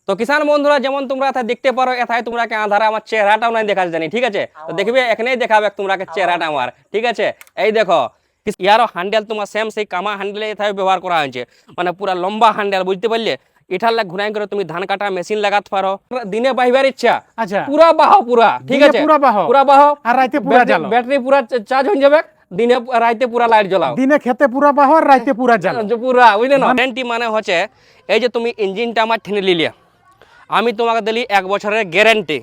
তো কিষান বন্ধুরা যেমন তোমরা এথায় দেখতে পারো, এথায় তোমরা আধারে আমার চেহারাটাও নাই দেখা জানি, ঠিক আছে। তো দেখবে এখানেই দেখাবে তোমরা চেহারাটা আমার, ঠিক আছে। এই দেখো ইয়ারও হ্যান্ডেল তোমার সেম সেই কামা হ্যান্ডেলে এথায় ব্যবহার করা হয়েছে, মানে পুরা লম্বা হ্যান্ডেল, বুঝতে পারলে। এটার লাগ ঘুরাই করে তুমি ধান কাটা মেশিন লাগাতে পারো। দিনে বাহিবার ইচ্ছা আচ্ছা পুরা বাহ পুরা, ঠিক দিনে আছে, পুরা বাহ। পুরা বাহ। আর রাইতে পুরা জ্বালো। ব্যাটারি পুরা চার্জ হয়ে যাবে, দিনে রাইতে পুরা লাইট জ্বলাও, দিনে খেতে পুরা বাহ আর রাইতে পুরা জ্বালো। পুরা, বুঝলে না। গ্যারান্টি মানে হচ্ছে এই যে তুমি ইঞ্জিনটা আমার ঠেনে লিলিয়া, আমি তোমাকে দিলি 1 বছরের গ্যারেন্টি।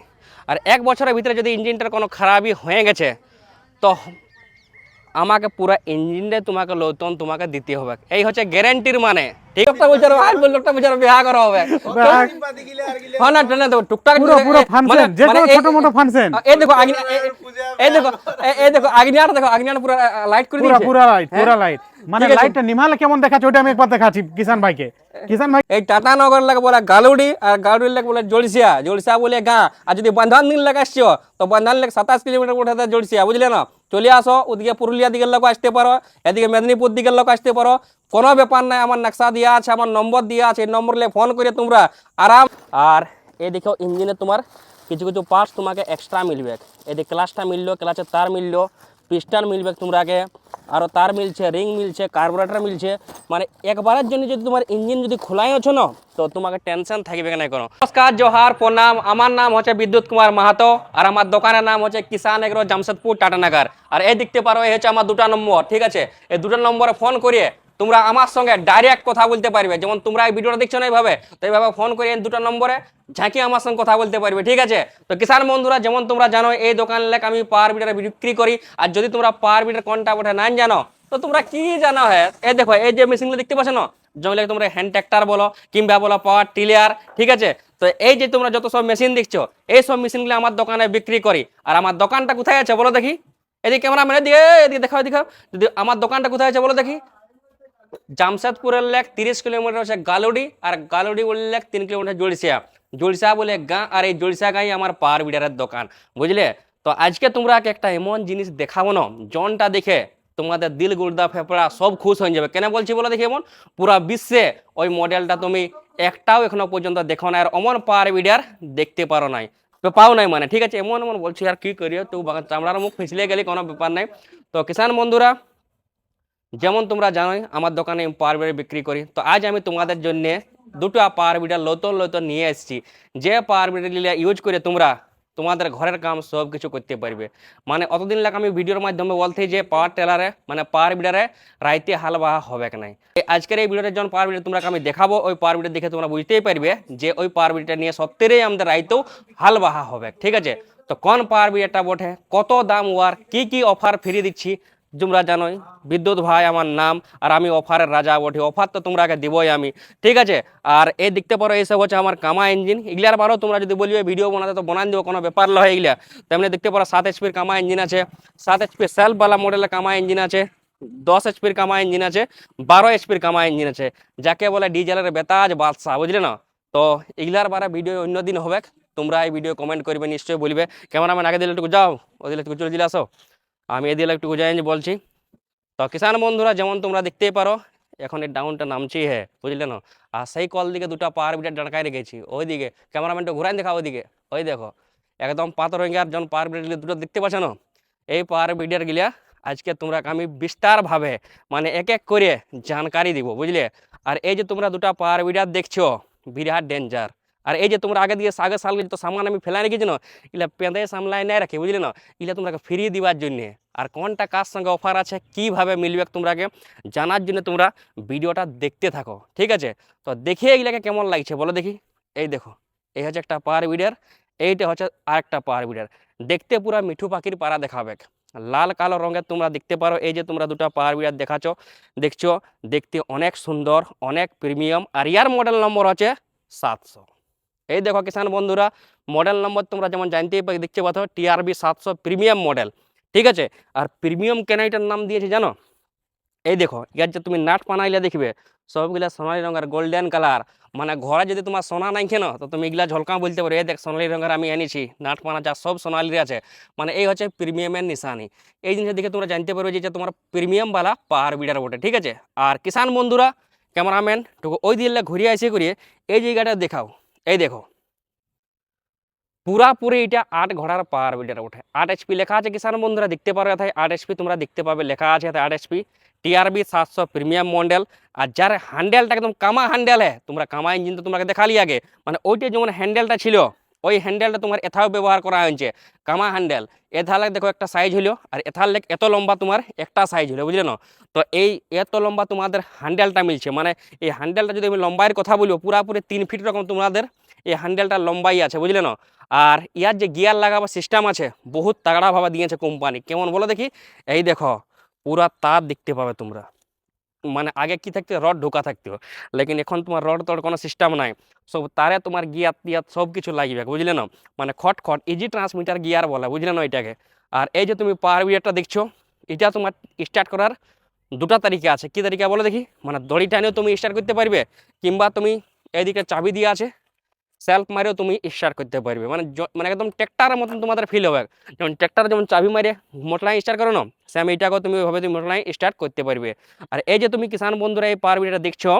আর 1 বছরের ভিতরে যদি ইঞ্জিনটার কোনো খারাপই হয়ে গেছে, তো আমাকে পুরো ইঞ্জিনটাই তোমাকে নতুন তোমাকে দিতে হবে। এই হচ্ছে গ্যারান্টির মানে, ঠিক আছে। বছর আর লোকটা বছর বিয়া করা হবে, হ্যাঁ না ট্রেনে দেবো টুকটাক পুরো পুরো ফাংশন, যে কোনো ছোট মোটো ফাংশন। এই দেখো এই দেখো আগ্নেয়াটা দেখো, আগ্নেয়াটা পুরো লাইট করে পুরা দিয়েছে, পুরা লাইট, পুরা লাইট। মানে ঠিক আছে। লাইটটা নিমালে কেমন দেখাচ্ছে ওটা আমি একবার দেখাচ্ছি কিষান ভাইকে। কিষান ভাই এই টাটানগর লাগে বলে গালুডি, আর গালুডির লাগে বলে জলসিয়া, জলসিয়া বলে গাঁ। আর যদি বন্ধন দিন লাগে আসছো, তো বন্ধন লাগে 27 কিলোমিটার উঠে জলসিয়া, বুঝলে না। চলে আসো ওদিকে পুরুলিয়া দিকের লোক আসতে পারো, এদিকে মেদিনীপুর দিকের লোক আসতে পারো, কোনো ব্যাপার নাই। আমার নকশা দেওয়া আছে, আমার নম্বর দেওয়া আছে, এই নম্বরে ফোন করে তোমরা আরাম। আর এই দেখো ইঞ্জিনে তোমার কিছু কিছু পার্টস তোমাকে এক্সট্রা মিলবে। এদিকে ক্লাচটা মিললো, ক্লাচের তার মিললো, পিস্টন মিলবে তোমরাকে, আরও তার মিলছে, রিং মিলছে, কার্বোরেটর মিলছে। মানে একবারের জন্য যদি তোমার ইঞ্জিন যদি খোলাই হচ্ছে না, তো তোমাকে টেনশন থাকবে না কোনো। নমস্কার, জোহার, প্রণাম। আমার নাম হচ্ছে বিদ্যুৎ কুমার মাহাতো, আর আমার দোকানের নাম হচ্ছে কিষান এগ্রো, জামশেদপুর, টাটানগর। আর এই দেখতে পারো এই হচ্ছে আমার 2টা নম্বর, ঠিক আছে। এই 2টা নম্বরে ফোন করিয়ে তোমরা আমার সঙ্গে ডাইরেক্ট কথা বলতে পারবে। যেমন তোমরা এই ভিডিওটা দেখছো না এইভাবে, তো এইভাবে ফোন করে এই 2টা নম্বরে ঝাঁকি আমার সঙ্গে কথা বলতে পারবে, ঠিক আছে। তো কিষান বন্ধুরা যেমন তোমরা জানো এই দোকান লেখ আমি পাওয়ার বিটার বিক্রি করি। আর যদি তোমরা পাওয়ার বিটার কোনটা ওঠে না জানো, তো তোমরা কি জানো হ্যাঁ, এই দেখো এই যে মেশিনগুলো দেখতে পাচ্ছ না, যেমন তোমরা হ্যান্ড ট্র্যাক্টর বলো কিংবা বলো পাওয়ার টিলার, ঠিক আছে। তো এই যে তোমরা যত সব মেশিন দেখছো, এই সব মেশিনগুলো আমার দোকানে বিক্রি করি। আর আমার দোকানটা কোথায় আছে বলো দেখি, এদিকে ক্যামেরা মেরে দিয়ে এদিকে দেখাও দেখাও, যদি আমার দোকানটা কোথায় আছে বলো দেখি। জামশেদপুরের লেক 30 কিলোমিটার হচ্ছে গালুডি, আর গালুডি বললে 3 কিলোমিটার জলসিয়া, জলসিয়া বলে গাঁ। আর এই জলসিয়া গাঁই আমার পাওয়ার বিডারের দোকান, বুঝলে। তো আজকে তোমরা একটা এমন জিনিস দেখাবো না, জনটা দেখে তোমাদের দিল গুর্দা ফেফড়া সব খুশ হয়ে যাবে। কেন বলছি বলো দেখি, এমন পুরা বিশ্বে ওই মডেলটা তুমি একটাও এখনো পর্যন্ত দেখো না, আর অমন পাওয়ার বিডার দেখতে পারো নাই, তো পাও নাই মানে, ঠিক আছে। এমন এমন বলছি আর কি করিও, তো চামড়ার মুখ ফিসলে গেলে কোনো ব্যাপার নাই। তো কিষান বন্ধুরা যেমন তোমরা জানোই আমার দোকানে পাওয়ার বিডার বিক্রি করি। তো আজ আমি তোমাদের জন্য 2টা পাওয়ার বিডার নতুন নতুন নিয়ে এসেছি, যে পাওয়ার বিডার ইউজ করে তোমরা তোমাদের ঘরের কাম সব কিছু করতে পারবে। মানে অতদিন লাগে আমি ভিডিওর মাধ্যমে বলতে যে পাওয়ার টেলারে মানে পাওয়ার বিডারে রাইতে হাল বাহা হবে নাই। আজকের এই ভিডিওতে যখন পাওয়ার বিডার তোমরা আমি দেখাবো, ওই পাওয়ার বিডার দেখে তোমরা বুঝতেই পারবে যে ওই পাওয়ার বিডারটা নিয়ে সত্যিই আমাদের রাইতেও হাল বাহা হবে, ঠিক আছে। তো কোন পাওয়ার বিডারটা বটে, কত দাম ওয়ার, কি কি অফার ফ্রি দিচ্ছি, তোমরা জানোই বিদ্যুৎ ভাই আমার নাম, আর আমি অফারের রাজা বটে। অফার তো তোমরা আগে দিবই আমি, ঠিক আছে। আর এই দেখতে পারো এইসব হচ্ছে আমার কামা ইঞ্জিন। এগুলার পারো তোমরা যদি বলবে ভিডিও বানাতে তো বানান দেবো, কোনো ব্যাপার নয় এগুলা। তেমনি দেখতে পারো 7 HP কামা ইঞ্জিন আছে, 7 HP সেলফওয়ালা মডেলের কামা ইঞ্জিন আছে, 10 HP কামা ইঞ্জিন আছে, 12 HP কামা ইঞ্জিন আছে, যাকে বলে ডিজেলের বেতাজ বাদশা, বুঝলে না। তো এগুলার বারে ভিডিও অন্যদিন হবে, তোমরা এই ভিডিও কমেন্ট করবে, নিশ্চয়ই বলবে ক্যামেরাম্যান আগে দিলে একটু যাও, ও দিলে একটু চলে আসো, আমি এ দিলে একটু যাই বলছি। তো কিষান বন্ধুরা যেমন তোমরা দেখতেই পারো এখন এই ডাউনটা নামছি হ্যাঁ, বুঝলে না। আর সেই কল দিকে 2টা পাওয়ার বিডার ডাঁকায় রেখেছি, ওইদিকে ক্যামেরাম্যানটা ঘুরাই দেখা, ওইদিকে ওই দেখো একদম পাতরঙ্গিয়ার যখন পাওয়ার বিডার 2টো দেখতে পাচ্ছ না, এই পাওয়ার বিডার গিলা আজকে তোমরা আমি বিস্তারভাবে মানে এক এক করে জানকারি দিব, বুঝলে। আর এই যে তোমরা 2টা পাওয়ার বিডার দেখছো বিরাট ডেঞ্জার। আর এই যে তোমরা আগে দিয়ে সাল তো সামান আমি ফেলাই রেখেছি না, এগুলা পেঁদে সামলায় নাই রাখি, বুঝলে না। এগুলা তোমরা ফ্রি দিবার জন্যে, আর কোনটা কার সঙ্গে অফার আছে কিভাবে মিলবে তোমরাকে জানার জন্য তোমরা ভিডিওটা দেখতে থাকো, ঠিক আছে। তো দেখে এগুলাকে কেমন লাগছে বলো দেখি। এই দেখো এই হচ্ছে একটা পাওয়ার বিডার, এইটা হচ্ছে আরেকটা পাওয়ার বিডার, দেখতে পুরো মিঠু পাখির পাড়া দেখাবে, লাল কালো রঙের তোমরা দেখতে পারো। এই যে তোমরা 2টা পাওয়ার বিডার দেখছো দেখতে অনেক সুন্দর, অনেক প্রিমিয়াম। আর ইয়ার মডেল নম্বর হচ্ছে 700। এই দেখো কিষান বন্ধুরা মডেল নম্বর তোমরা যেমন জানতেই দেখতে পাচ্ছ TRB 700 প্রিমিয়াম মডেল, ঠিক আছে। আর প্রিমিয়াম কেন এটার নাম দিয়েছে জানো, এই দেখো ইয়ার যে তুমি নাট বানাইলে দেখবে সবগুলা সোনালি রঙের গোল্ডেন কালার। মানে ঘরে যদি তোমার সোনা নাই কেন, তো তুমি এগুলা ঝলকা বলতে পারো এই দেখ সোনালি রঙের আমি এনেছি, নাট পানা যা সব সোনালির আছে। মানে এই হচ্ছে প্রিমিয়ামের নিশানি। এই জিনিসটা দেখে তোমরা জানতে পারবে যে তোমার প্রিমিয়ামওয়ালা পাওয়ার বিডার বটে, ঠিক আছে। আর কিষান বন্ধুরা ক্যামেরাম্যান ওই দিলে ঘুরিয়ে এসে করিয়ে এই জায়গাটা দেখাও, এই দেখো পুরাপুরি এটা 8 ঘোড়ার পাওয়ার বিল্ডার ওঠে। 8 HP লেখা আছে কিষান বন্ধুরা, দেখতে পারো এথায় 8 HP তোমরা দেখতে পাবে লেখা আছে এথায় 8 HP TRB 700 প্রিমিয়াম মডেল। আর যার হ্যান্ডেলটা একদম কামা হ্যান্ডেল তোমরা কামা ইঞ্জিন তো তোমাকে দেখালি আগে, মানে ওইটা যেমন হ্যান্ডেলটা ছিল ওই হ্যান্ডেলটা তোমার এথাও ব্যবহার করা হয়েছে কামা হ্যান্ডেল। এথার দেখো একটা সাইজ হলো, আর এথার লেগ এত লম্বা তোমার একটা সাইজ হলো, বুঝলে না? তো এই এত লম্বা তোমাদের হ্যান্ডেলটা মিলছে, মানে এই হ্যান্ডেলটা যদি আমি লম্বাইয়ের কথা বলবো পুরাপুরি 3 ফিট রকম তোমাদের এই হ্যান্ডেলটা লম্বাই আছে, বুঝলে না? আর ইয়ার যে গিয়ার লাগাবার সিস্টেম আছে বহুত তাগড়াভাবে দিয়েছে কোম্পানি। কেমন বলো দেখি, এই দেখো পুরা তার দেখতে পাবে তোমরা, মানে আগে কি থাকতো রড ঢোকা থাকতো, লেকিন এখন তোমার রড তোর কোনো সিস্টেম নাই, সব তারে তোমার গিয়ার টিয়ার সব কিছু লাগবে, বুঝলে না? মানে খট খট ইজি ট্রান্সমিটার গিয়ার বলে, বুঝলে না এটাকে? আর এই যে তুমি পাওয়ার বিয়ারটা দেখছো, এটা তোমার স্টার্ট করার দুটা তারিখে আছে। কি তারিখে বলো দেখি? মানে দড়ি টানেও তুমি স্টার্ট করতে পারবে, কিংবা তুমি এইদিকে চাবি দিয়ে আছে সেলফ মারেও তুমি স্টার্ট করতে পারবে, মানে মানে একদম ট্র্যাক্টরের মতন তোমাদের ফিল হবে। যেমন ট্র্যাক্টর যেমন চাবি মারে মোটরলাইন স্টার্ট করো না, সেম এইটাকেও তুমি ওইভাবে তুমি মোটরলাইন স্টার্ট করতে পারবে। আর এই যে তুমি কিষান বন্ধুরা এই পাওয়ার বিটারটা দেখছো,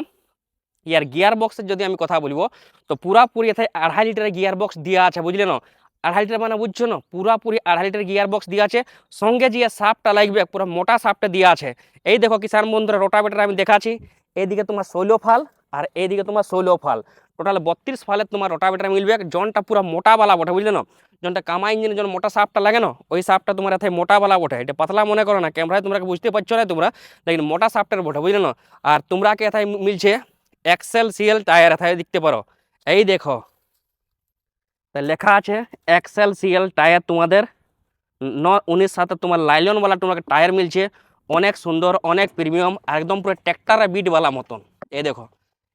ইয়ার গিয়ার বক্সের যদি আমি কথা বলবো তো পুরাপুরি এথায় 2.5 লিটারের গিয়ার বক্স দেওয়া আছে, বুঝলে না? 2.5 লিটার মানে বুঝছো না, পুরাপুরি 2.5 লিটার গিয়ার বক্স দেওয়া আছে। সঙ্গে যে সাপটা লাগবে পুরো মোটা সাপটা দেওয়া আছে। এই দেখো কিষান বন্ধুরা রোটাভেটার আমি দেখাচ্ছি, এইদিকে তোমার 16 ফাল আর এইদিকে তোমার 16 ফাল, টোটাল 32 ফালের তোমার রোটাভেটার মিলবে। জনটা পুরো মোটাওয়ালা বটে, বুঝলে না? জনটা কামা ইঞ্জিনের জন্য মোটা সাপটা লাগে না, ওই সাপটা তোমার এথায় মোটাওয়ালা বটে। এটা পাতলা মনে করো না, ক্যামেরায় তোমরা বুঝতে পারছো না তোমরা, লেকিন মোটা সাপটার বটে, বুঝলে না? আর তোমরা কে এথায় মিলছে এক্সেল সিএল টায়ার, এথায় দেখতে পারো এই দেখো লেখা আছে এক্সেল সিএল টায়ার তোমাদের 19 সাথে তোমার লাইলনওয়ালা তোমাকে টায়ার মিলছে, অনেক সুন্দর অনেক প্রিমিয়াম, একদম পুরো ট্র্যাক্টরের বিটওয়ালা মতন। এই দেখো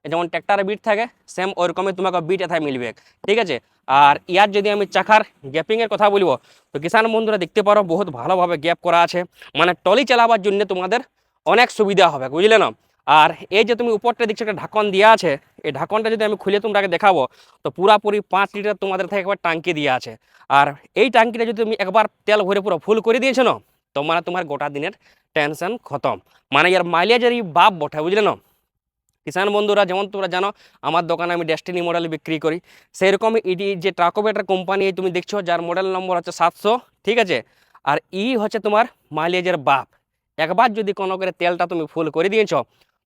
যেমন ট্র্যাক্টরের বিট থাকে সেম ওইরকমই তোমাকে বিট এথায় মিলবে, ঠিক আছে? আর ইয়ার যদি আমি চাকার গ্যাপিংয়ের কথা বলবো তো কিষান বন্ধুরা দেখতে পারো বহুত ভালোভাবে গ্যাপ করা আছে, মানে টলি চালাবার জন্য তোমাদের অনেক সুবিধা হবে, বুঝলে না? আর এই যে তুমি উপরটা দেখছো একটা ঢাকন দেওয়া আছে, এই ঢাকনটা যদি আমি খুলে তোমাকে দেখাবো তো পুরাপুরি 5 লিটার তোমাদের থেকে একবার টাঙ্কি দেওয়া আছে। আর এই টাঙ্কিটা যদি তুমি একবার তেল ভরে পুরো ফুল করে দিয়েছো না তো মানে তোমার গোটা দিনের টেনশন খতম, মানে এর মাইলেজের এই বাপ বটে, বুঝলে না? কিষান বন্ধুরা যেমন তোমরা জানো আমার দোকানে আমি ডেস্টিনি মডেল বিক্রি করি, সেরকম এটি যে ট্রাকোভেটার কোম্পানি তুমি দেখছো যার মডেল নম্বর হচ্ছে 700, ঠিক আছে? আর হচ্ছে তোমার মাইলেজের বাপ। একবার যদি কোনো করে তেলটা তুমি ফুল করে দিয়েছ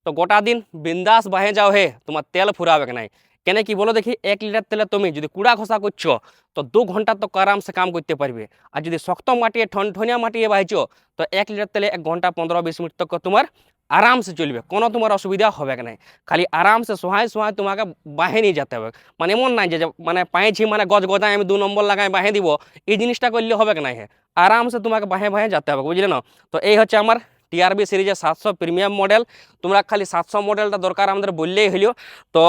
তো গোটা দিন বিন্দাস বাহে যাও হে, তোমার তেল ফুরাবে নাই। কেন কি বলো দেখি, 1 লিটার তেলে তুমি যদি কুড়া ঘষা করছো তো 2 ঘন্টা তো আরামসে কাম করতে পারবে। আর যদি শক্ত মাটিয়ে ঠনঠনিয়া মাটিয়ে বাহিছো তো 1 লিটার তেলে 1 ঘন্টা 15-20 মিনিট তক তোমার আরামসে চলবে, কোনো তোমার অসুবিধা হবে না। খালি আরামসে সোহায় সোহায় তোমাকে বাহে নিয়ে যেতে হবে, মানে এমন নাই যে মানে পাইছি মানে গজ গজায় আমি 2 নম্বর লাগাই বাহে দিব, এই জিনিসটা করলে হবে না। হ্যাঁ আরামসে তোমাকে বাহে বাহে যেতে হবে, বুঝলে না? তো এই হচ্ছে আমার টিআরবি সিরিজের 700 প্রিমিয়াম মডেল। তোমরা খালি 700 মডেলটা দরকার আমাদের বললেই হইলো। তো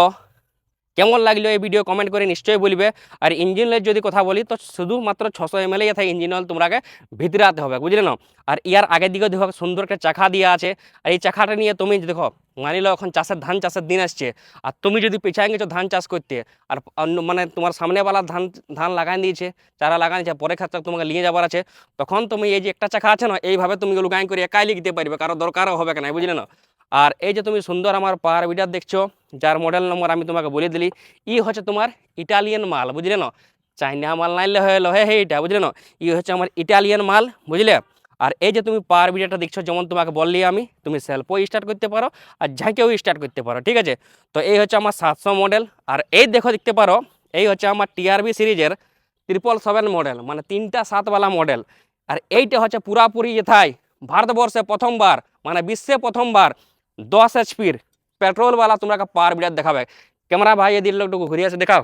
কেমন লাগলো এই ভিডিও কমেন্ট করে নিশ্চয়ই বলবে। আর ইঞ্জিন অয়েল যদি কথা বলি তো শুধুমাত্র 600 ml থাকে ইঞ্জিন অয়েল তোমাকে ভিতরাতে হবে, বুঝলে না? আর ইয়ার আগের দিকে দেখো সুন্দর একটা চাকা দেওয়া আছে, আর এই চাকাটা নিয়ে তুমি দেখো মানি লো এখন ধান চাষের দিন আসছে, আর তুমি যদি পেছায় গেছো ধান চাষ করতে, আর অন্য মানে তোমার সামনেওয়ালা ধান লাগাই দিয়েছে, চারা লাগাই দিয়েছে, পরে ক্ষেত্রে তোমাকে নিয়ে যাবার আছে, তখন তুমি এই যে একটা চাকা আছে না এইভাবে তুমি লুগাই করে একাই লিখতে পারবে, কারো দরকারও হবে না, বুঝলে না? আর এই যে তুমি সুন্দর আমার পাওয়ার বিটার দেখছো যার মডেল নম্বর আমি তোমাকে বলে দিলি, হচ্ছে তোমার ইটালিয়ান মাল, বুঝলে না? চাইনা মাল নাইলে হলো হে এটা, বুঝলে না? হচ্ছে আমার ইটালিয়ান মাল, বুঝলে? আর এই যে তুমি পাওয়ার বিটারটা দেখছো যেমন তোমাকে বললি আমি, তুমি সেলফও স্টার্ট করতে পারো আর ঝাঁকেও স্টার্ট করতে পারো, ঠিক আছে? তো এই হচ্ছে আমার 700 মডেল। আর এই দেখো দেখতে পারো এই হচ্ছে আমার টিআরবি সিরিজের 777 মডেল, মানে 3টা 7ওয়ালা মডেল। আর এইটা হচ্ছে পুরাপুরি এথায় ভারতবর্ষে প্রথমবার, মানে বিশ্বে প্রথমবার 10 এইচপির পেট্রোলওয়ালা তোমরা পাওয়ার বিটার দেখাবে। ক্যামেরা ভাই এদিন লোকটুকু ঘুরিয়ে আছে দেখাও,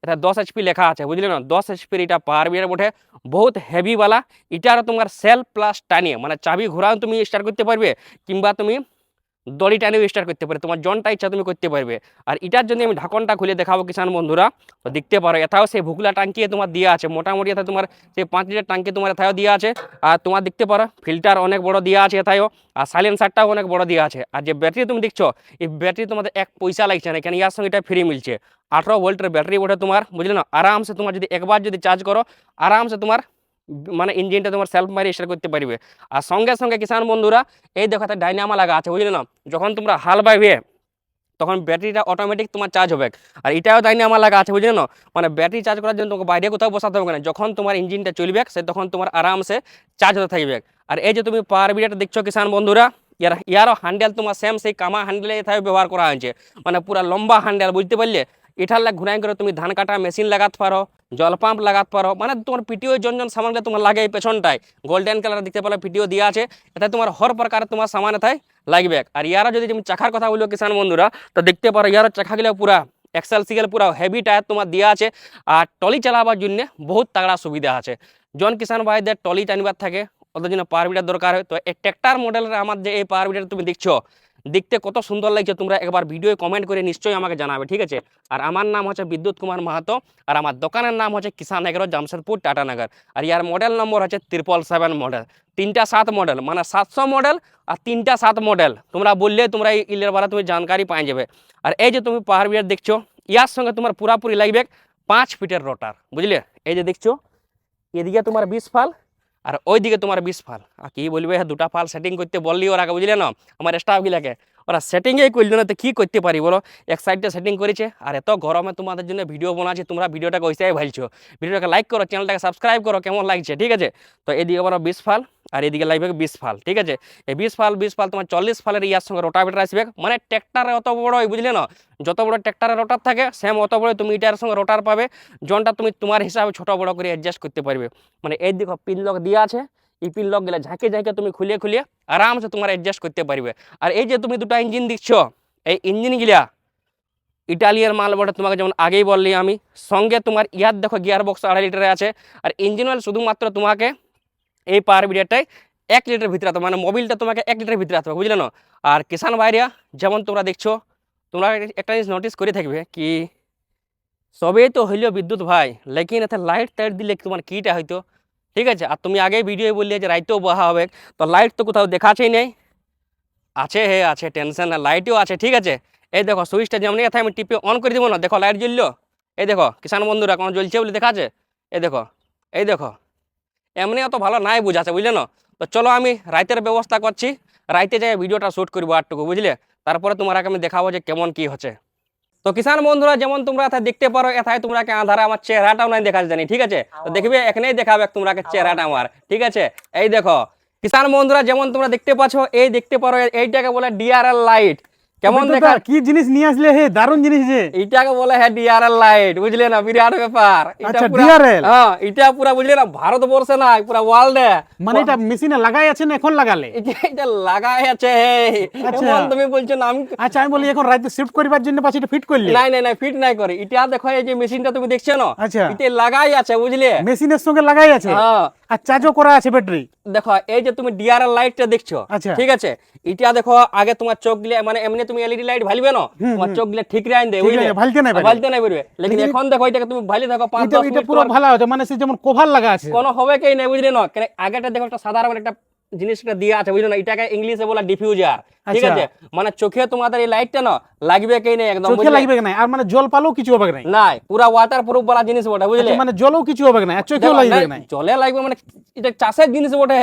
এটা 10 এইচপি লেখা আছে, বুঝলে না? 10 এইচপির এটা পাওয়ার বিটার বটে, বহুত হেভিওয়ালা। এটার তোমার সেল প্লাস টানিয়ে মানে চাবি ঘোরাও তুমি স্টার্ট করতে পারবে, কিংবা তুমি দড়ি টানিয়ে স্টার্ট করতে পারবে, তোমার জনটা ইচ্ছা তুমি করতে পারবে। আর এটার জন্য আমি ঢাকনটা খুলে দেখাবো কিষান বন্ধুরা, তো দেখতে পারো এটাও সেই ভুগলা টাঙ্কি তোমার দেওয়া আছে, মোটামুটি এথায় তোমার সেই 5 লিটার টাঙ্কি তোমার এথায়ও দেওয়া আছে। আর তোমার দেখতে পারো ফিল্টার অনেক বড় দেওয়া আছে এথায়ও, আর সাইলেন্সারটাও অনেক বড় দেওয়া আছে। আর যে ব্যাটারি তুমি দেখছো এই ব্যাটারি তোমাদের 1 পয়সা লাগছে না, এখানে ইয়ার সঙ্গে এটা ফ্রি মিলছে। 18 ভোল্টের ব্যাটারি ওঠে তোমার, বুঝলে না? আরামসে তোমার যদি একবার যদি চার্জ করো আরামসে তোমার মানে ইঞ্জিনটা তোমার সেলফ মারি স্টার্ট করতে পারবে। আর সঙ্গে সঙ্গে কিষান বন্ধুরা এই দেখো ডাইনামা লাগা আছে, বুঝলে না? যখন তোমরা হাল বাইবে তখন ব্যাটারিটা অটোমেটিক তোমার চার্জ হবে। আর এটাও ডাইনামা লাগা আছে, বুঝলে না, মানে ব্যাটারি চার্জ করার জন্য তোমাকে বাইরে কোথাও বসাতে হবে না, যখন তোমার ইঞ্জিনটা চলবে সে তখন তোমার আরামসে চার্জ হতে থাকবে। আর এই যে তুমি পাওয়ার বিডারটা দেখছো কিষান বন্ধুরা, ইয়ারও হ্যান্ডেল তোমার সেম সেই কামা হ্যান্ডেলে এভাবে ব্যবহার করা হয়েছে, মানে পুরা লম্বা হ্যান্ডেল, বুঝতে পারলে। এটার লাগ ঘুরাই করে তুমি ধান কাটা মেশিন লাগাতে পারো, জল পাম্প লাগাতে পারো, মানে তোমার পিটিও জন সামানগুলো তোমার লাগে এই পেছনটায় গোল্ডেন কালার দেখতে পেলে পিটিও দেওয়া আছে, এতে তোমার হর প্রকারের তোমার সামান এথায় লাগবে। আর ইয়ারও যদি তুমি চাকার কথা বলবো কিষান বন্ধুরা, তো দেখতে পারো ইয়ারও চাকাগুলো পুরা এক্সেল সিগেল পুরা হেভি টায়ার তোমার দেওয়া আছে। আর টলি চালাবার জন্য বহুত তাগড়া সুবিধা আছে। জন কিষান ভাইদের টলি টানিবার থাকে, ওদের জন্য পাওয়ার বিডার দরকার হয়। তো এই ট্র্যাক্টর মডেলের আমার যে এই পাওয়ার বিডার তুমি দেখছো, দেখতে কত সুন্দর লাগছে, তোমরা একবার ভিডিও কমেন্ট করে নিশ্চয়ই আমাকে জানাবে, ঠিক আছে। আর আমার নাম হচ্ছে বিদ্যুৎ কুমার মাহাতো, আর আমার দোকানের নাম হচ্ছে কিষান এগ্রো, জামশেদপুর টাটানগর। আর ইয়ার মডেল নম্বর হচ্ছে 777 মডেল, 3টা 7 মডেল, মানে 700 মডেল আর 3টা 7 মডেল। তোমরা বললে তোমরা এই ইলের বারে তুমি জানকারি পাই যাবে। আর এই যে তুমি পাওয়ার বিডার দেখছো, ইয়ার সঙ্গে তোমার পুরাপুরি লাগবে 5 ফিটের রোটার, বুঝলে। এই যে দেখছো এদিকে তোমার 20 ফাল আর ওইদিকে তোমার 20 ফাল। আর কি বলবে, দুটা ফাল সেটিং করতে বললি ওরা, বুঝলে না, আমার স্টাফগুলাকে ওরা সেটিংই করলো না, তো কী করতে পারি বলো। এক সাইডটা সেটিং করেছে, আর এত গরমে তোমাদের জন্য ভিডিও বানাচ্ছি, তোমরা ভিডিওটাকে ওইসাই ভালছো। ভিডিওটাকে লাইক করো, চ্যানেলটাকে সাবস্ক্রাইব করো, কেমন লাগছে, ঠিক আছে। তো এদিকে আবার 20 ফাল আর এদিকে লাগবে 20 ফাল, ঠিক আছে। এই 20 ফাল তোমার 40 ফালের ইয়ার সঙ্গে রোটাভেটার আসবে, মানে ট্র্যাক্টারে অত বড়ই, বুঝলে না। যত বড় ট্র্যাক্টারে রোটার থাকে সেম অত বড় তুমি এটার সঙ্গে রোটার পাবে, জনটা তুমি তোমার হিসাবে ছোট বড় করে অ্যাডজাস্ট করতে পারবে। মানে এই দেখো পিন লক দেওয়া আছে, এই পিন লক গেলে ঝাঁকে ঝাঁকে তুমি খুলিয়ে খুলিয়ে আরামসে তোমার অ্যাডজাস্ট করতে পারবে। আর এই যে তুমি দুটো ইঞ্জিন দেখছো, এই ইঞ্জিনগুলা ইটালিয়ান মাল বটে, তোমাকে যেমন আগেই বললি আমি। সঙ্গে তোমার ইয়ার দেখো গিয়ার বক্স 2.5 লিটারে আছে। আর ইঞ্জিন অয়েল শুধুমাত্র তোমাকে এই পাওয়ার বিডারটাই 1 লিটার ভিতরে আসবে, মানে মোবিলটা তোমাকে 1 লিটার ভিতরে আসবে, বুঝলে না। আর কিষান ভাইরা যেমন তোমরা দেখছো, তোমরা একটা জিনিস নোটিস করে থাকবে কি, সবেই তো হইল বিদ্যুৎ ভাই, লেকিন এতে লাইট টাইট দিলে তোমার কীটা হয়তো, ঠিক আছে। আর তুমি আগেই ভিডিও বললে যে রাইতেও বহা হবে, তো লাইট তো কোথাও দেখাছেই নেই। আছে হে আছে, টেনশন না, লাইটও আছে, ঠিক আছে। এই দেখো সুইচটা যেমন এথায় আমি টিপে অন করে দেবো না, দেখো লাইট জ্বললো। এই দেখো কিষান বন্ধুরা কোনো জ্বলছে বলে দেখাচ্ছে, এই দেখো এমনি অত ভালো নাই বুঝাচ্ছে, বুঝলে না। তো চলো আমি রাইতের ব্যবস্থা করছি, রাইতে যাই ভিডিওটা শ্যুট করবো আটটুকু, বুঝলে। তারপরে তোমাকে আমি দেখাবো যে কেমন কি হচ্ছে। তো কিষান বন্ধুরা যেমন তোমরা এথায় দেখতে পারো, এথায় তোমরা আধারে আমার চেহারাটাও নাই দেখা জানি, ঠিক আছে। তো দেখবে এখানেই দেখাবে তোমরা চেহারাটা আমার, ঠিক আছে। এই দেখো কিষান বন্ধুরা যেমন তোমরা দেখতে পাচ্ছ, এই দেখতে পারো এইটাকে বলে ডিআরএল লাইট, কেমন দেখা, কি জিনিস নিয়ে আসলে হে, দারুণ জিনিস যে। এইটাকে বলে হ্যাঁ ডিআরএল লাইট, বুঝলে না, বিরাট ব্যাপার। আচ্ছা ডিআরএল, হ্যাঁ এটা পুরা বুঝলে না, ভারতবর্ষে না পুরা ওয়ার্ল্ডে। মানে এটা মেশিনে লাগাই আছে না এখন লাগালে? এটা লাগাই আছে, এমন তুমি বলছো না আমি। আচ্ছা আমি বলি এখন রাইতে শিফট করিবার জন্য পাশে এটা ফিট করলে? নাই নাই নাই, ফিট নাই করে। এটা দেখো এই যে মেশিনটা তুমি দেখছো না, আচ্ছা এটা লাগাই আছে, বুঝলে, মেশিনের সঙ্গে লাগাই আছে। হ্যাঁ আর চার্জও করা আছে ব্যাটারি। দেখো এই যে তুমি ডিআরএল লাইটটা দেখছো, আচ্ছা ঠিক আছে। এটা দেখো আগে তোমার চোখ গিলে, মানে এমনি তুমি এলইডি লাইট ভালবে না, তোমার চোখ গিলে ঠিক রাইন দেয়, বুঝলে, ভালতে নাই ভালতে নাই পারবে। লেকিন এখন দেখো এটাকে তুমি ভালি দেখো 5-10 এটা মিনিট পুরো ভালো আছে, মানে সে যেমন কভার লাগা আছে, কোনো হবে কি নাই, বুঝলে না। কেন আগেটা দেখো একটা সাধারণ একটা জিনিসটা দিয়ে আছে, বুঝলে না, এটাকে ইংলিশে বলা ডিফিউজার, ঠিক আছে। মানে চোখে তোমাদের এই লাইটটা না লাগবে কি নাই একদম, চোখে লাগবে না, আর মানে জল পালেও কিছু হবে না, নাই পুরা ওয়াটার প্রুফ বলা জিনিস বটে, বুঝলে। মানে জলও কিছু হবে না, আর চোখেও লাগবে না। জলে লাগবে মানে এটা চাষের জিনিস বটে,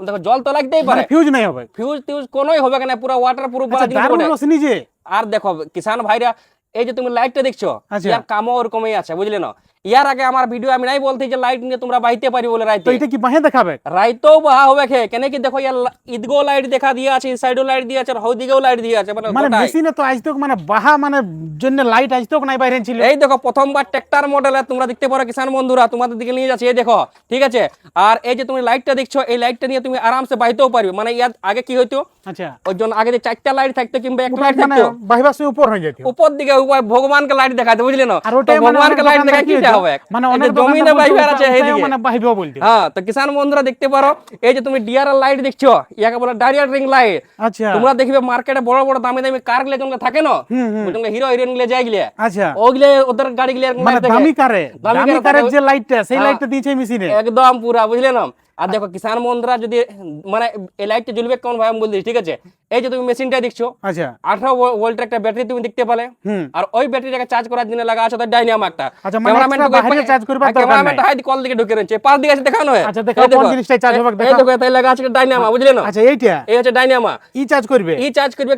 দেখো জল তো লাগতেই পারে, ফিউজ নাই হবে, ফিউজ টিউজ কোনোই হবে না, পুরা ওয়াটার প্রুফ বলা জিনিস বটে। দারুণ নিজে। আর দেখো কিষান ভাইরা এই যে তুমি লাইটটা দেখছো, ইয়ার কামও ওরকমই আছে, বুঝলে না। ইয়ার আগে আমার ভিডিও আমি নাই বলতে যে লাইট নিয়ে তোমরা বাইতে পারি বলে, রাইতে এটা কি বাহে দেখাবে? রাইতেও বাহা হবে খে, কেন কি দেখো ইয়ার ইদগো লাইট দেখা দিয়ে আছে, সাইডও লাইট দিয়ে আছে, আর হদিকেও লাইট দিয়ে আছে, মানে মেশিনে তো আজ তক মানে বাহা মানে জন্য লাইট আজ তক নাই বাইরে ছিল। এই দেখো প্রথমবার ট্র্যাক্টর মডেলে তোমরা দেখতে পারো কিষান বন্ধুরা, তোমাদের দিকে নিয়ে যাচ্ছে, এই দেখো, ঠিক আছে। আর এই যে তুমি লাইটটা দেখছো, এই লাইটটা নিয়ে তুমি আরামসে বাইতেও পারবে। মানে ইয়ার আগে কি হইতো, আচ্ছা ওই জন্য আগে যে 4টা লাইট থাকতো কিংবা একটা লাইট থাকতো, বাহিবার সময় উপর হয়ে যেত, উপর দিকে ভগবানকে লাইট দেখাতে, বুঝলে না। আর ওটাই ভগবানকে লাইট দেখা কি হবে, মানে অনেক জমিনে বাইবার আছে এইদিকে, মানে বাহিবা বলতে। হ্যাঁ তো কিষান বন্ধুরা দেখতে পারো, এই যে তুমি ডিআরএল লাইট দেখছো, ইয়াকে বলে ডাইরেক্ট রিং লাইট। আচ্ছা তোমরা দেখবে মার্কেটে বড় বড় দামি দামি কার গুলো যেগুলো থাকে না, যেগুলো হিরো হিরোইন গুলো যায় গিলে, আচ্ছা ওগুলো ওদের গাড়ি গুলো মানে দামি কারের যে লাইটটা, সেই লাইটটা দিয়েছে মেশিনে একদম পুরা, বুঝলে না। আর দেখো কিষান বন্ধুরা যদি মানে এই লাইটটা জ্বলবে কেমন ভাই আমি বলছি, ঠিক আছে। এই যে তুমি মেশিনটা দেখছো, আচ্ছা 18 ভোল্টের একটা ব্যাটারি তুমি দেখতে পালে, আর ওই ব্যাটারিটাকে চার্জ করার জন্য লাগা আছে তার ডাইনামো একটা। আচ্ছা মানে বাইরে চার্জ করবে, ক্যামেরাম্যানটা হাইদি কল দিকে ঢুকে রয়েছে, পাশ দিকে আছে দেখানো হয়। আচ্ছা দেখো কোন জিনিসটা চার্জ হবে, এই দেখো তাই লাগা আছে ডাইনামো, বুঝলে না। আচ্ছা এইটা এই হচ্ছে ডাইনামো, ই চার্জ করবে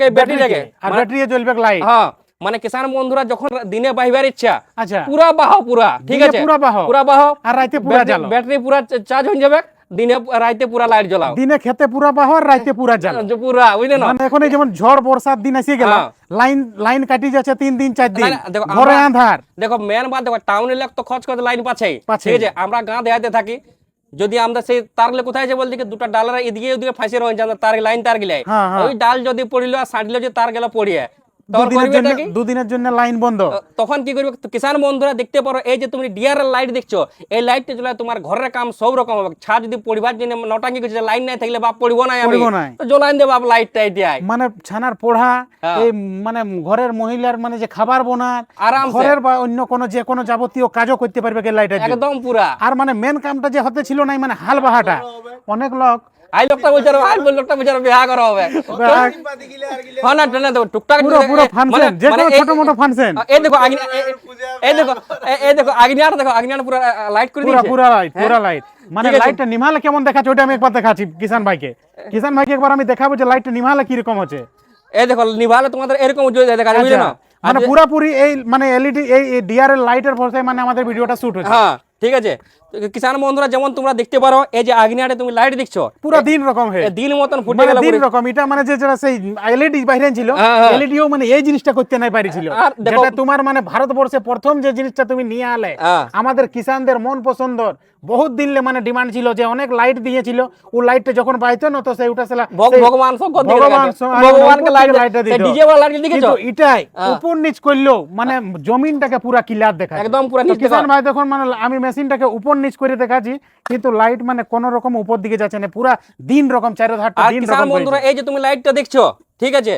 এই ব্যাটারিটাকে, আর ব্যাটারি জ্বলবে লাইট। হ্যাঁ মানে কিষান বন্ধুরা যখন দিনে বাহিবার ইচ্ছা আচ্ছা পুরা বাহ পুরা ঠিক দিনে আছে পুরা বাহ। পুরা বাহ আর রাইতে পুরা জ্বালো। ব্যাটারি পুরা চার্জ হয়ে যাবে, দিনে রাইতে পুরা লাইট জ্বলাও দিনে খেতে পুরা বাহ আর রাইতে পুরা জ্বালো। পুরা বুঝলে না। মানে এখন এই যেমন ঝড় বর্ষার দিন এসে গেল, হ্যাঁ। লাইন লাইন কাটি যাচ্ছে 3 দিন 4 দিন, না, না, দেখো, ঘরে আমরা- আঁধার। দেখো মেন বাদ দেখো টাউনের লোক তো খরচ করতে লাইন পাচ্ছেই, পাচ্ছে। ঠিক আছে। আমরা গাঁ দেখাতে থাকি, যদি আমরা সেই তারলে কোথায় আছে বলতে কি দুটা ডালের এদিকে ওদিকে ফাঁসে রয়েছে আমরা তার লাইন তার গিলাই, হ্যাঁ, হ্যাঁ। ওই ডাল যদি পড়িল আর সাঁটলো যে তার গেল পড়িয়ে, তখন করবেটা কি? দুদিনের জন্য লাইন বন্ধ। তখন কি করবে? তো কিষান বন্ধুরা দেখতে পারো, এই যে তুমি ডিআরএল লাইট দেখছো, এই লাইটটা জ্বলে তোমার ঘরের কাম সব রকম হবে। ছাদ যদি পরিবার জন্য নটাঙ্গি করছে, লাইন নাই থাকলে বাপ পড়িব না, আমি পড়িব নাই। তো জ্বলাইন দে বাপ লাইটটা এটাই মানে ছানার পড়া, হ্যাঁ। এই মানে ঘরের মহিলার মানে যে খাবার বোনার, আরামসে। ঘরের বা অন্য কোনো যে কোনো যাবতীয় কাজও করতে পারবে কে লাইটের জন্য। একদম পুরা। আর মানে মেন কামটা যে হতে ছিল না, মানে হাল বাহাটা। অনেক লোক আই লোকটা বলছে লোকটা বলছে বিয়া করা হবে, হ্যাঁ না না দেখো টুকটাক পুরো পুরো মানে- ফাংশন, যে মানে কোনো ছোট মোটো ফাংশন, এই দেখো এই দেখো আগ্নেয়ার দেখো আগ্নেয়ার পুরো লাইট করে পুরা দিয়েছে। পুরা লাইট, পুরা লাইট। মানে ঠিক আছে। লাইটটা নিভালে কেমন দেখাচ্ছে ওটা আমি একবার দেখাচ্ছি কিষান ভাইকে। কিষান ভাইকে একবার আমি দেখাবো যে লাইটটা নিভালে কি রকম হচ্ছে। এই দেখো নিভালে তোমাদের এরকম উজ্জ্বল দেখা যাবে, বুঝলে না। মানে পুরাপুরি এই মানে এলইডি এই ডিআরএল লাইটের ভরসায় মানে আমাদের ভিডিওটা শুট হচ্ছে। হ্যাঁ ঠিক আছে। তো কিষান বন্ধুরা যেমন তোমরা দেখতে পারো, এই যে আগ্নেয়ারে তুমি লাইট দেখছো, পুরা দিন রকম হয়ে এ দিন মতন ফুটে মানে গেল দিন পুরো। রকম। এটা মানে যে যেটা সেই এলইডি বাইরে ছিল, হ্যাঁ, হ্যাঁ। এলইডিও মানে এই জিনিসটা করতে নাই পারিছিল। আর দেখো- যেটা তোমার মানে ভারতবর্ষে প্রথম যে জিনিসটা তুমি নিয়ে আলে, হ্যাঁ। আমাদের কিষানদের মন পছন্দর বহুত দিনলে মানে ডিমান্ড ছিল যে অনেক লাইট দিয়েছিল, ও লাইটটা যখন বাইতো না তো সেই উঠা সেলা ভগবান শঙ্কর দিয়ে ভগবান দেখাচ্ছে। ভগবানকে লাইটটা দিত, ডিজে ওয়ালা লাইট দেখেছো। কিন্তু এটাই হ্যাঁ। উপর নিচ করলেও মানে জমিনটাকে পুরা ক্লিয়ার দেখায়। একদম পুরা তো নিচ কিষান দেখা। ভাই দেখুন মানে আমি মেশিনটাকে উপর নিচ করে দেখাচ্ছি, কিন্তু লাইট মানে কোন রকম উপর দিকে যাচ্ছে না, পুরা দিন রকম চারো ধারটা আর দিন কিষান রকম বন্ধুরা এই যে তুমি লাইটটা দেখছো, ঠিক আছে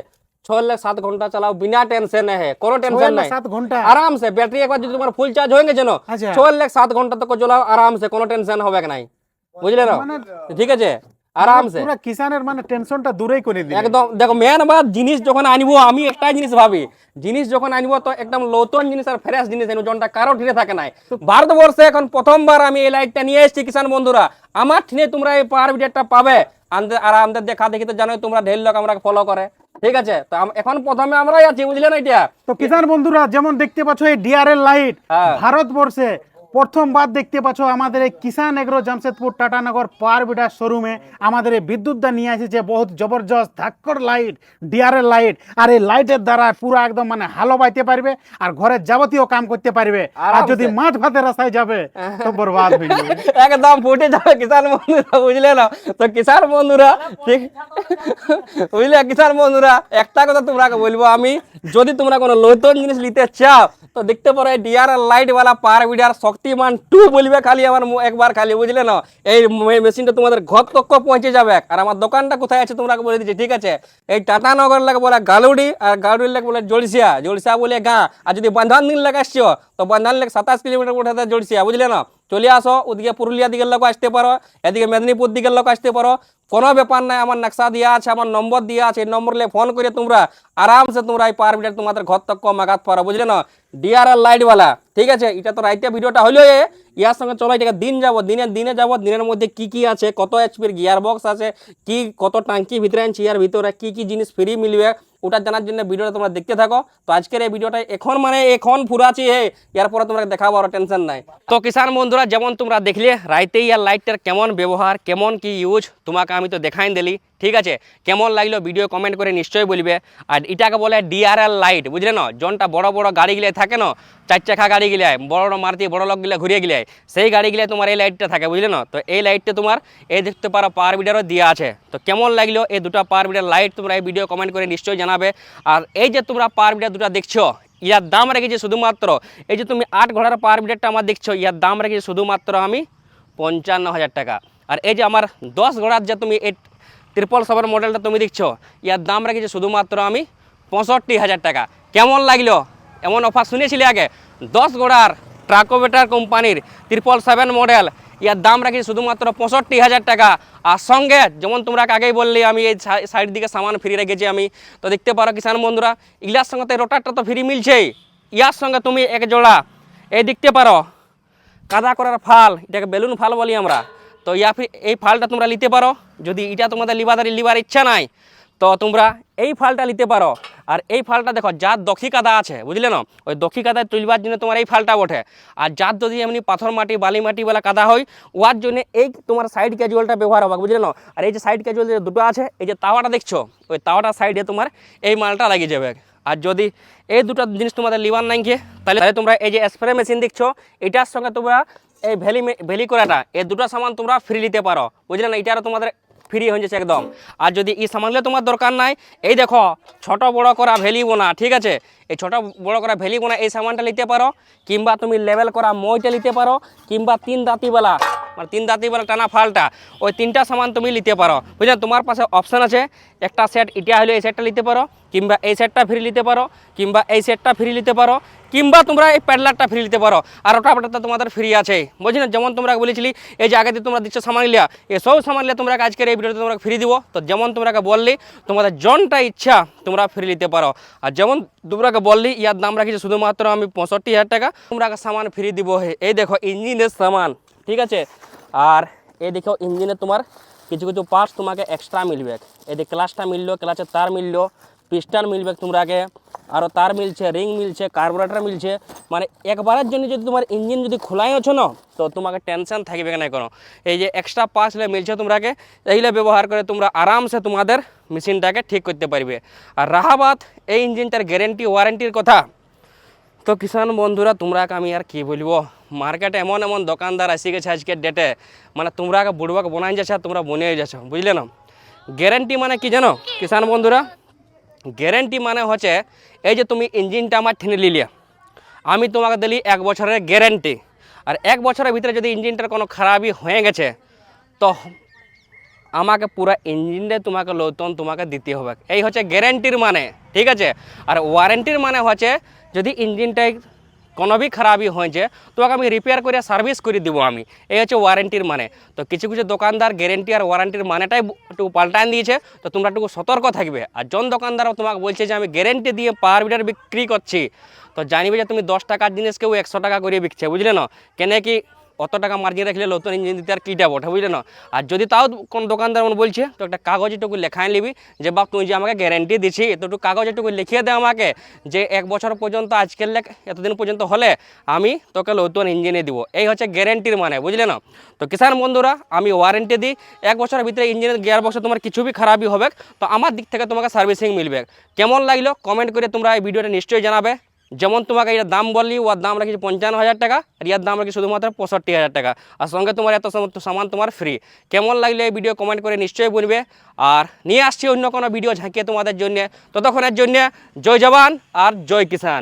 6-7 ঘন্টা চালাও বিনা টেনশন है, কোনো টেনশন নাই। 7 ঘন্টা आराम से बैटरी एक बार যদি তোমার ফুল চার্জ হয়ে গেছে না, আচ্ছা। 6-7 ঘন্টা তক চালাও आराम से, কোনো টেনশন হবে নাই, বুঝলে না। ঠিক আছে आराम से পুরা কিষানের মানে টেনশনটা দূরেই করে দিবে। একদম। দেখো মেন বাত জিনিস যখন আনবো, আমি একটা জিনিস ভাবি, জিনিস যখন আনবো তো একদম নতুন জিনিস আর ফ্রেশ জিনিস আনবো, যেটা কারো ঠিনে থাকে নাই। ভারতবর্ষে এখন প্রথমবার আমি এই লাইটটা নিয়ে এসেছি কিষান বন্ধুরা, আমার ঠিনে তোমরা এই পাওয়ার ভিডিওটা পাবে। আর আমাদের দেখা দেখি তো জানোই তোমরা ঢের লোক আমরা ফলো করে, ঠিক আছে। তো এখন প্রথমে আমরাই আছি, বুঝলে না এটা। তো কিষান বন্ধুরা যেমন দেখতে পাচ্ছ এই ডিআরএল লাইট হ্যাঁ। ভারতবর্ষে প্রথমবার দেখতে পাচ্ছ আমাদের এই কিষান এগ্রো জামশেদপুর টাটানগর পাওয়ার বিডার শোরুমে আমাদের এই বিদ্যুৎটা নিয়ে এসেছে বহুত জবরদস্ত ধাক্কর লাইট, ডিআরএল লাইট। আর এই লাইটের দ্বারা পুরো একদম মানে হালো বাইতে পারবে আর ঘরের যাবতীয় কাম করতে পারবে। আর আরামসে। যদি মাছ ভাতের রাস্তায় যাবে তো বরবাদ হয়ে যাবে। একদম ফুটে যাবে কিষান বন্ধুরা, বুঝলে না। তো কিষান বন্ধুরা ঠিক বুঝলে, কিষান বন্ধুরা একটা কথা তোমরা বলবো আমি, যদি তোমরা কোনো নতুন জিনিস নিতে চাও তো দেখতে পারো এই ডিআরএল লাইট वाला পাওয়ার বিডার শক্তিমান 2 বলবে খালি আমার একবার খালি, বুঝলে না। এই মেশিনটা তোমাদের ঘর তক পৌঁছে যাবে। আর আমার দোকানটা কোথায় আছে তোমরা বলে দিচ্ছি, ঠিক আছে। এই টাটানগর লাগে বলে গালুডি, আর গালুডি লাগে বলে জলসিয়া, জলসিয়া বলে গাঁ। আর যদি বান্ধান দিন লাগে আসছো তো বান্ধান লেগে 27 কিলোমিটার উঠাতে জলসিয়া, বুঝলে না। চলে আসো, ওদিকে পুরুলিয়া দিকের লোক আসতে পারো, এদিকে মেদিনীপুর দিকের লোক আসতে পারো, কোনো ব্যাপার নাই। আমার নকশা দেওয়া আছে, আমার নম্বর দেওয়া আছে, এই নম্বরে ফোন করে তোমরা আরামসে তোমরা এই পাওয়ার বিডার তোমাদের ঘর তক মাগাত পারো, বুঝলে না। ডিআরএল লাইট वाला, ঠিক আছে। এটা তো রাইতে ভিডিওটা হলো, ইয়ার সঙ্গে চলো এটাকে দিন যাবো, দিনে যাবো, দিনের মধ্যে কি কি আছে, কত এইচপির গিয়ার বক্স আছে, কি কত টাঙ্কি ভিতরে আনছি, ইয়ার ভিতরে কি কি জিনিস ফ্রি মিলবে, ওটা জানার জন্য ভিডিওটা তোমরা দেখতে থাকো। তো আজকের এই ভিডিওটা এখন ফুরাচ্ছি, ইয়ার পরে তোমরা দেখাবো, আর টেনশন নাই। তো কিষান বন্ধুরা যেমন তোমরা দেখলে রাইতে ইয়ার লাইটটার কেমন ব্যবহার, কেমন কি ইউজ, তোমাকে আমি তো দেখাই দিলি, ঠিক আছে। কেমন লাগলো ভিডিও কমেন্ট করে নিশ্চয়ই বলবে। আর এটাকে বলে ডিআরএল লাইট, বুঝলে না। যনটা বড় বড় গাড়িগুলো থাকে না, 4 চাকা গাড়িগুলায়, বড় বড় মারুতি বড় লোকগুলো ঘুরিয়ে গেলে সেই গাড়িগুলায় তোমার এই লাইটটা থাকে, বুঝলে না। তো এই লাইটটা তোমার এই দেখতে পারো পাওয়ার বিডারও দেওয়া আছে। তো কেমন লাগলো এই দুটো পাওয়ার বিডার লাইট তোমরা এই ভিডিও কমেন্ট করে নিশ্চয়ই জানাবে। আর এই যে তোমরা পাওয়ার বিডার দুটো দেখছো, ইয়ার দাম রেখেছি শুধুমাত্র, এই যে তুমি 8 ঘোড়ার পাওয়ার বিডারটা আমার দেখছো, ইয়ার দাম রেখেছি শুধুমাত্র আমি 55,000 টাকা। আর এই যে আমার 10 ঘোড়ার যে তুমি এই 777 মডেলটা তুমি দেখছো, ইয়ার দাম রেখেছি শুধুমাত্র আমি 65,000 টাকা। কেমন লাগলো? এমন অফার শুনেছিলে আগে? 10 ঘোড়ার ট্রাকোভেটার কোম্পানির 777 মডেল, ইয়ার দাম রাখি শুধুমাত্র 65,000 টাকা। আর সঙ্গে যেমন তোমরা আগেই বললি আমি এই সাইড দিকে সামান ফ্রি রেখেছি আমি। তো দেখতে পারো কিষান বন্ধুরা, ইলার সঙ্গে তো রোটারটা তো ফ্রি মিলছেই, ইয়ার সঙ্গে তুমি এক জোড়া এই দেখতে পারো কাদা করার ফাল, এটাকে বেলুন ফাল বলি আমরা। তো এই ফালটা তোমরা নিতে পারো। যদি এটা তোমাদের লিবার ইচ্ছা নাই তো তোমরা এই ফালটা নিতে পারো। আর এই ফালটা দেখো যার দখি কাদা আছে বুঝলে না, ওই দখি কাদায় তুলবার জন্য তোমার এই ফালটা ওঠে। আর যার যদি এমনি পাথর মাটি বালি মাটি বলা কাদা হয় ওর জন্য এই তোমার সাইড ক্যাজুয়ালটা ব্যবহার হবে বুঝলে না। আর এই যে সাইড ক্যাজুয়াল যে দুটো আছে, এই যে তাওয়াটা দেখছো, ওই তাওয়াটা সাইডে তোমার এই মালটা লাগিয়ে যাবে। আর যদি এই দুটো জিনিস তোমাদের লিভার নাই গিয়ে তাহলে তোমরা এই যে স্প্রে মেশিন দেখছো, এটার সঙ্গে তোমরা এই ভ্যালি করাটা, এই দুটো সামান তোমরা ফ্রি নিতে পারো বুঝলে না। এটারও তোমাদের ফ্রি হয়ে যাচ্ছে একদম। আর যদি এই সামানগুলো তোমার দরকার নাই, এই দেখো ছোট বড় করা ভ্যালি বোনা, ঠিক আছে, এই ছোট বড় করা ভ্যালি বোনা এই সামানটা নিতে পারো, কিংবা তুমি লেভেল করা মইটা নিতে পারো, কিংবা 3 দাঁতিওয়ালা মানে 3 দাঁতিওয়ালা টানা ফালটা, ওই 3টা সামান তুমি নিতে পারো বুঝলে। তোমার পাশে অপশান আছে, একটা সেট এটা হলে এই সেটটা নিতে পারো, কিংবা এই সেটটা ফ্রি নিতে পারো, কিংবা এই সেটটা ফ্রি নিতে পারো, কিংবা তোমরা এই প্যাডলারটা ফ্রি নিতে পারো। আর ওটা তো তোমাদের ফ্রি আছে বুঝলি। যেমন তোমরা বলেছিলি এই যে আগে দিয়ে তোমরা দিচ্ছ সামান লিয়া, এই সব সামান লিয়া তোমরা আজকের এই ভিডিওতে তোমরা ফ্রি দিব। তো যেমন তোমরা বললি তোমাদের জনটা ইচ্ছা তোমরা ফ্রি নিতে পারো। আর যেমন তোমরা বললি ইয়ার দাম রাখিছে শুধুমাত্র আমি 65,000 টাকা, তোমরা সামান ফ্রি দিব। এই দেখো ইঞ্জিনের সামান, ঠিক আছে। আর এই দেখো ইঞ্জিনে তোমার কিছু কিছু পার্টস তোমাকে এক্সট্রা মিলবে। এই যে ক্লাচটা মিললো, ক্লাচের তার মিললো, পিস্টন মিলবে তোমরাকে, আরও তার মিলছে, রিং মিলছে, কার্বোরেটর মিলছে। মানে একবারের জন্য যদি তোমার ইঞ্জিন যদি খোলাই আছো না, তো তোমাকে টেনশন থাকবে না কোনো। এই যে এক্সট্রা পার্টস মিলছে তোমরাকে, এইগুলো ব্যবহার করে তোমরা আরামসে তোমাদের মেশিনটাকে ঠিক করতে পারবে। আর রাহাবাদ এই ইঞ্জিনটার গ্যারেন্টি ওয়ারেন্টির কথা, তো কিষান বন্ধুরা তোমরাকে আমি আর কি বলবো, মার্কেটে এমন এমন দোকানদার আসি গেছে আজকের ডেটে, মানে তোমরাকে বুড়বাকে বনাই যাচ্ছে আর তোমরা বনিয়ে যাচ্ছ বুঝলে না। গ্যারেন্টি মানে কি জানো কিষান বন্ধুরা, গ্যারেন্টি মানে হচ্ছে এই যে তুমি ইঞ্জিনটা আমার ঠেনে নিলে, আমি তোমাকে দিলি 1 বছরের গ্যারেন্টি। আর 1 বছরের ভিতরে যদি ইঞ্জিনটার কোনো খারাপই হয়ে গেছে, তো আমাকে পুরো ইঞ্জিনটা তোমাকে নতুন তোমাকে দিতে হবে। এই হচ্ছে গ্যারেন্টির মানে, ঠিক আছে। আর ওয়ারেন্টির মানে হচ্ছে যদি ইঞ্জিনটাই কোনো भी খারাপই হয়েছে তোমাকে আমি রিপেয়ার করে সার্ভিস করে দিব আমি, এই হচ্ছে ওয়ারেন্টির মানে। তো কিছু কিছু দোকানদার গ্যারেন্টি আর ওয়ারেন্টির মানেটাই একটু পাল্টান দিয়েছে, তো তোমরা একটু সতর্ক থাকবে। আর জন দোকানদারও তোমাকে বলছে যে আমি গ্যারেন্টি দিয়ে পাওয়ার বিটার বিক্রি করছি, তো জানিবে যে তুমি 10 টাকার জিনিস কেউ 100 টাকা করে বিকছে বুঝলে না। কেন কি অত টাকা মার্জিন রাখলে নতুন ইঞ্জিন দিতে আর কীটা বটে বুঝলে না। আর যদি তাও কোন দোকানদার মনে বলছে, তো একটা কাগজ এটুকু লেখাই নিবি যে বাপ তুই যে আমাকে গ্যারেন্টি দিচ্ছি, এতটুকু কাগজ এটুকু লিখিয়ে দে আমাকে যে 1 বছর পর্যন্ত আজকের লেখ এতদিন পর্যন্ত হলে আমি তোকে নতুন ইঞ্জিনে দিব। এই হচ্ছে গ্যারেন্টির মানে বুঝলে না। তো কিষান বন্ধুরা আমি ওয়ারেন্টি দিই, 1 বছরের ভিতরে ইঞ্জিনের গিয়ার বক্সে তোমার কিছু भी খারাপই হবে, তো আমার দিক থেকে তোমাকে সার্ভিসিং মিলবে। কেমন লাগলো কমেন্ট করে তোমরা এই ভিডিওটা নিশ্চয়ই জানাবে। যেমন তোমাকে এর দাম বললি, ওর দাম রাখি 55,000 টাকা, আর ইয়ার দাম রাখি শুধুমাত্র 65,000 টাকা, আর সঙ্গে তোমার এত সামান তোমার ফ্রি। কেমন লাগলো এই ভিডিও কমেন্ট করে নিশ্চয়ই বলবে। আর নিয়ে আসছি অন্য কোনো ভিডিও ঝাঁকিয়ে তোমাদের জন্য। ততক্ষণের জন্য জয় জওয়ান আর জয় কিষান।